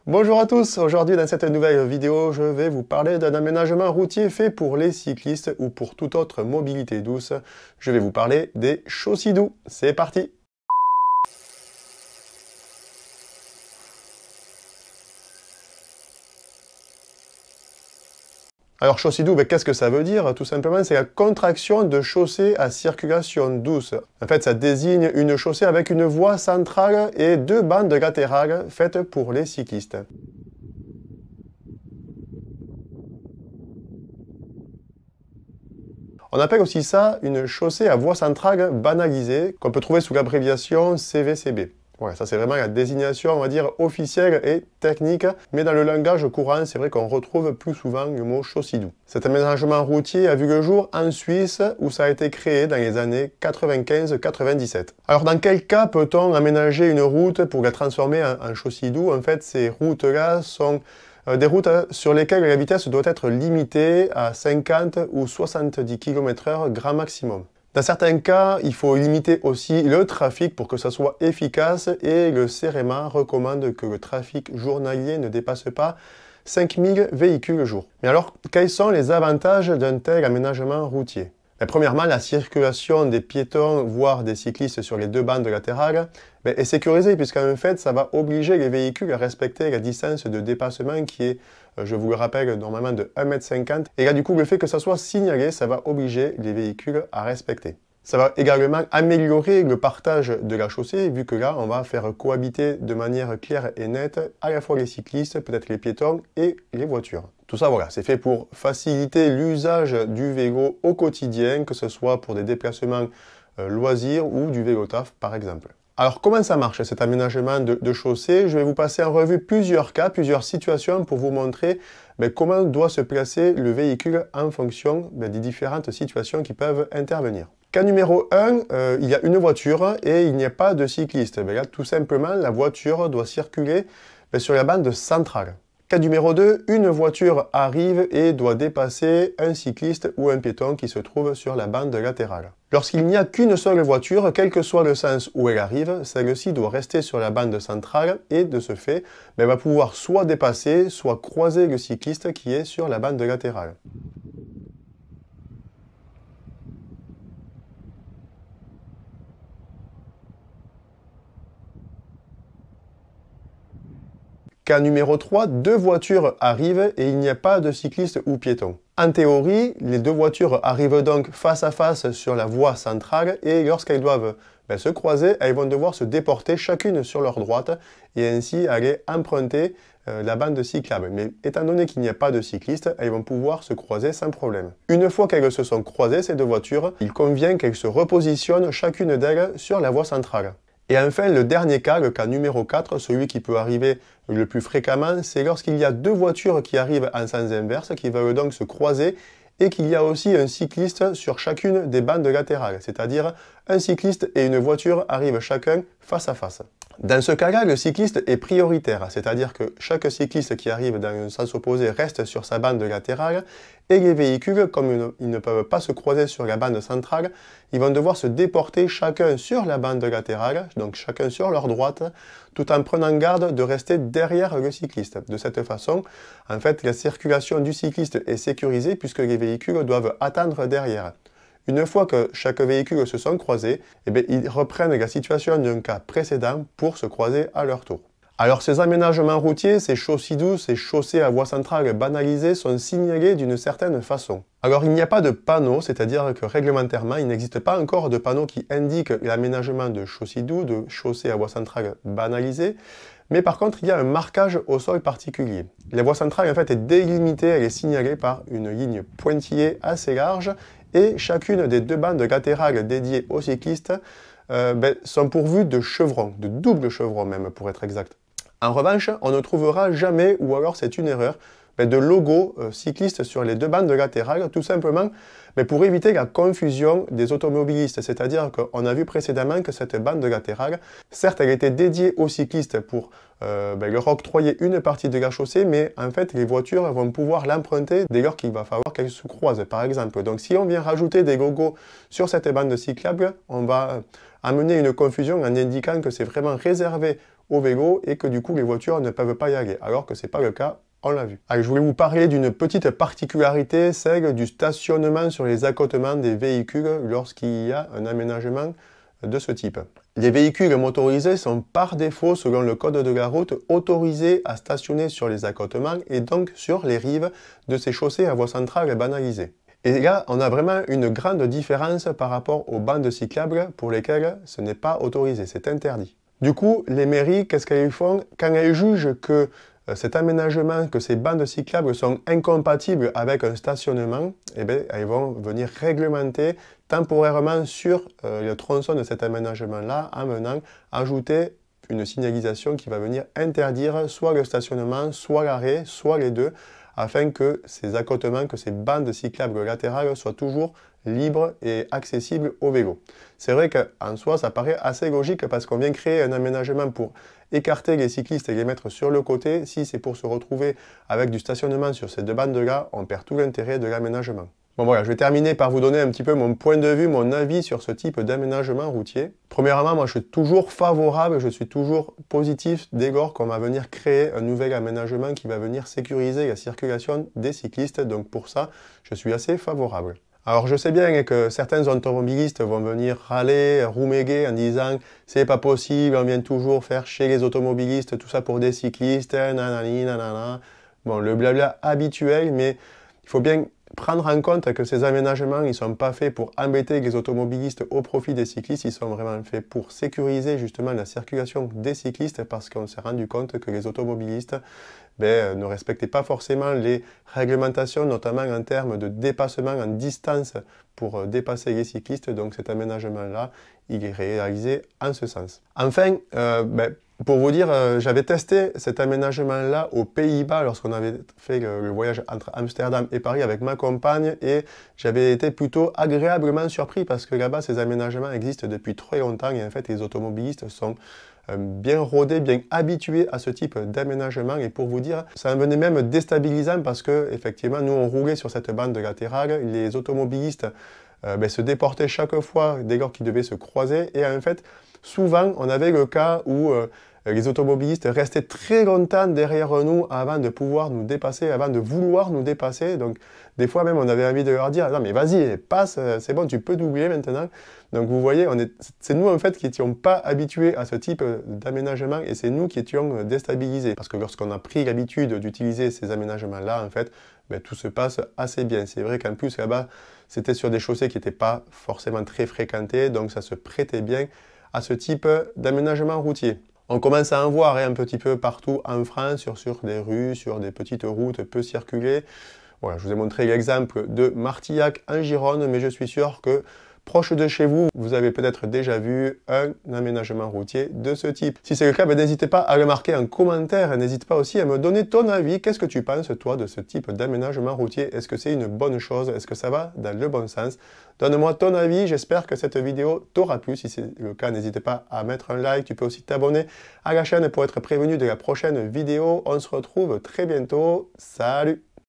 Bonjour à tous, aujourd'hui dans cette nouvelle vidéo, je vais vous parler d'un aménagement routier fait pour les cyclistes ou pour toute autre mobilité douce. Je vais vous parler des chaussées doux. C'est parti! Alors chaussée douce, qu'est-ce que ça veut dire? Tout simplement, c'est la contraction de chaussée à circulation douce. En fait, ça désigne une chaussée avec une voie centrale et deux bandes latérales faites pour les cyclistes. On appelle aussi ça une chaussée à voie centrale banalisée, qu'on peut trouver sous l'abréviation CVCB. Voilà, ça c'est vraiment la désignation, on va dire, officielle et technique, mais dans le langage courant, c'est vrai qu'on retrouve plus souvent le mot chaussée doux. Cet aménagement routier a vu le jour en Suisse, où ça a été créé dans les années 95-97. Alors dans quel cas peut-on aménager une route pour la transformer en chaussée doux? En fait, ces routes-là sont des routes sur lesquelles la vitesse doit être limitée à 50 ou 70 km/h grand maximum. Dans certains cas, il faut limiter aussi le trafic pour que ça soit efficace et le CEREMA recommande que le trafic journalier ne dépasse pas 5000 véhicules jour. Mais alors, quels sont les avantages d'un tel aménagement routier? Premièrement, la circulation des piétons, voire des cyclistes sur les deux bandes latérales est sécurisée puisqu'en fait, ça va obliger les véhicules à respecter la distance de dépassement qui est, je vous le rappelle, normalement de 1,50 m. Et là, du coup, le fait que ça soit signalé, ça va obliger les véhicules à respecter. Ça va également améliorer le partage de la chaussée, vu que là, on va faire cohabiter de manière claire et nette à la fois les cyclistes, peut-être les piétons et les voitures. Tout ça, voilà, c'est fait pour faciliter l'usage du vélo au quotidien, que ce soit pour des déplacements loisirs ou du vélo taf, par exemple. Alors, comment ça marche, cet aménagement de chaussée? Je vais vous passer en revue plusieurs cas, plusieurs situations pour vous montrer comment doit se placer le véhicule en fonction des différentes situations qui peuvent intervenir. Cas numéro 1, il y a une voiture et il n'y a pas de cycliste. Là, tout simplement, la voiture doit circuler sur la bande centrale. Cas numéro 2, une voiture arrive et doit dépasser un cycliste ou un piéton qui se trouve sur la bande latérale. Lorsqu'il n'y a qu'une seule voiture, quel que soit le sens où elle arrive, celle-ci doit rester sur la bande centrale et de ce fait, va pouvoir soit dépasser, soit croiser le cycliste qui est sur la bande latérale. Cas numéro 3, deux voitures arrivent et il n'y a pas de cycliste ou piéton. En théorie, les deux voitures arrivent donc face à face sur la voie centrale et lorsqu'elles doivent se croiser, elles vont devoir se déporter chacune sur leur droite et ainsi aller emprunter la bande cyclable. Mais étant donné qu'il n'y a pas de cycliste, elles vont pouvoir se croiser sans problème. Une fois qu'elles se sont croisées, ces deux voitures, il convient qu'elles se repositionnent chacune d'elles sur la voie centrale. Et enfin, le dernier cas, le cas numéro 4, celui qui peut arriver le plus fréquemment, c'est lorsqu'il y a deux voitures qui arrivent en sens inverse, qui veulent donc se croiser, et qu'il y a aussi un cycliste sur chacune des bandes latérales, c'est-à-dire un cycliste et une voiture arrivent chacun face à face. Dans ce cas-là, le cycliste est prioritaire, c'est-à-dire que chaque cycliste qui arrive dans un sens opposé reste sur sa bande latérale et les véhicules, comme ils ne peuvent pas se croiser sur la bande centrale, ils vont devoir se déporter chacun sur la bande latérale, donc chacun sur leur droite, tout en prenant garde de rester derrière le cycliste. De cette façon, en fait, la circulation du cycliste est sécurisée puisque les véhicules doivent attendre derrière. Une fois que chaque véhicule se sont croisés, ils reprennent la situation d'un cas précédent pour se croiser à leur tour. Alors ces aménagements routiers, ces chaussées douces, ces chaussées à voie centrale banalisées sont signalés d'une certaine façon. Alors il n'y a pas de panneau, c'est-à-dire que réglementairement, il n'existe pas encore de panneau qui indique l'aménagement de chaussées douces, de chaussées à voie centrale banalisées, mais par contre il y a un marquage au sol particulier. La voie centrale en fait est délimitée, elle est signalée par une ligne pointillée assez large et chacune des deux bandes latérales dédiées aux cyclistes sont pourvues de chevrons, de doubles chevrons même pour être exact. En revanche, on ne trouvera jamais, ou alors c'est une erreur, de logo cycliste sur les deux bandes latérales, tout simplement pour éviter la confusion des automobilistes. C'est-à-dire qu'on a vu précédemment que cette bande latérale, certes elle était dédiée aux cyclistes pour leur octroyer une partie de la chaussée, mais en fait les voitures vont pouvoir l'emprunter dès lors qu'il va falloir qu'elles se croisent par exemple. Donc si on vient rajouter des logos sur cette bande cyclable, on va amener une confusion en indiquant que c'est vraiment réservé au vélo et que du coup les voitures ne peuvent pas y aller, alors que ce n'est pas le cas. On l'a vu. Allez, je voulais vous parler d'une petite particularité, celle du stationnement sur les accotements des véhicules lorsqu'il y a un aménagement de ce type. Les véhicules motorisés sont par défaut, selon le code de la route, autorisés à stationner sur les accotements et donc sur les rives de ces chaussées à voie centrale banalisées. Et là, on a vraiment une grande différence par rapport aux bandes cyclables pour lesquelles ce n'est pas autorisé, c'est interdit. Du coup, les mairies, qu'est-ce qu'elles font? Quand elles jugent que cet aménagement, que ces bandes cyclables sont incompatibles avec un stationnement, eh bien, elles vont venir réglementer temporairement sur le tronçon de cet aménagement-là en venant ajouter une signalisation qui va venir interdire soit le stationnement, soit l'arrêt, soit les deux, afin que ces accotements, que ces bandes cyclables latérales soient toujours libres et accessibles au vélo. C'est vrai qu'en soi, ça paraît assez logique parce qu'on vient créer un aménagement pour écarter les cyclistes et les mettre sur le côté. Si c'est pour se retrouver avec du stationnement sur ces deux bandes-là, on perd tout l'intérêt de l'aménagement. Bon voilà, je vais terminer par vous donner un petit peu mon point de vue, mon avis sur ce type d'aménagement routier. Premièrement, moi je suis toujours favorable, je suis toujours positif dès lors qu'on va venir créer un nouvel aménagement qui va venir sécuriser la circulation des cyclistes. Donc pour ça, je suis assez favorable. Alors je sais bien que certains automobilistes vont venir râler, rouméguer en disant c'est pas possible, on vient toujours faire chez les automobilistes tout ça pour des cyclistes, nanani, nanana. Bon, le blabla habituel, mais il faut bien prendre en compte que ces aménagements, ils ne sont pas faits pour embêter les automobilistes au profit des cyclistes, ils sont vraiment faits pour sécuriser justement la circulation des cyclistes parce qu'on s'est rendu compte que les automobilistes ne respectaient pas forcément les réglementations, notamment en termes de dépassement en distance pour dépasser les cyclistes. Donc cet aménagement-là, il est réalisé en ce sens. Enfin, pour vous dire, j'avais testé cet aménagement-là aux Pays-Bas lorsqu'on avait fait le voyage entre Amsterdam et Paris avec ma compagne et j'avais été plutôt agréablement surpris parce que là-bas, ces aménagements existent depuis très longtemps et en fait, les automobilistes sont bien rodés, bien habitués à ce type d'aménagement et pour vous dire, ça venait même déstabilisant parce que effectivement, nous on roulait sur cette bande latérale, les automobilistes se déportaient chaque fois dès lors qu'ils devaient se croiser et en fait, souvent on avait le cas où les automobilistes restaient très longtemps derrière nous avant de pouvoir nous dépasser, avant de vouloir nous dépasser. Donc, des fois même, on avait envie de leur dire « Non, mais vas-y, passe, c'est bon, tu peux doubler maintenant. » Donc, vous voyez, c'est nous, en fait, qui n'étions pas habitués à ce type d'aménagement et c'est nous qui étions déstabilisés. Parce que lorsqu'on a pris l'habitude d'utiliser ces aménagements-là, en fait, tout se passe assez bien. C'est vrai qu'en plus, là-bas, c'était sur des chaussées qui n'étaient pas forcément très fréquentées, donc ça se prêtait bien à ce type d'aménagement routier. On commence à en voir un petit peu partout en France, sur des rues, sur des petites routes peu circulées. Voilà, je vous ai montré l'exemple de Martillac en Gironde, mais je suis sûr que proche de chez vous, vous avez peut-être déjà vu un aménagement routier de ce type. Si c'est le cas, n'hésitez pas à le marquer en commentaire, n'hésite pas aussi à me donner ton avis. Qu'est-ce que tu penses, toi, de ce type d'aménagement routier? Est-ce que c'est une bonne chose? Est-ce que ça va dans le bon sens? Donne-moi ton avis, j'espère que cette vidéo t'aura plu. Si c'est le cas, n'hésite pas à mettre un like. Tu peux aussi t'abonner à la chaîne pour être prévenu de la prochaine vidéo. On se retrouve très bientôt. Salut!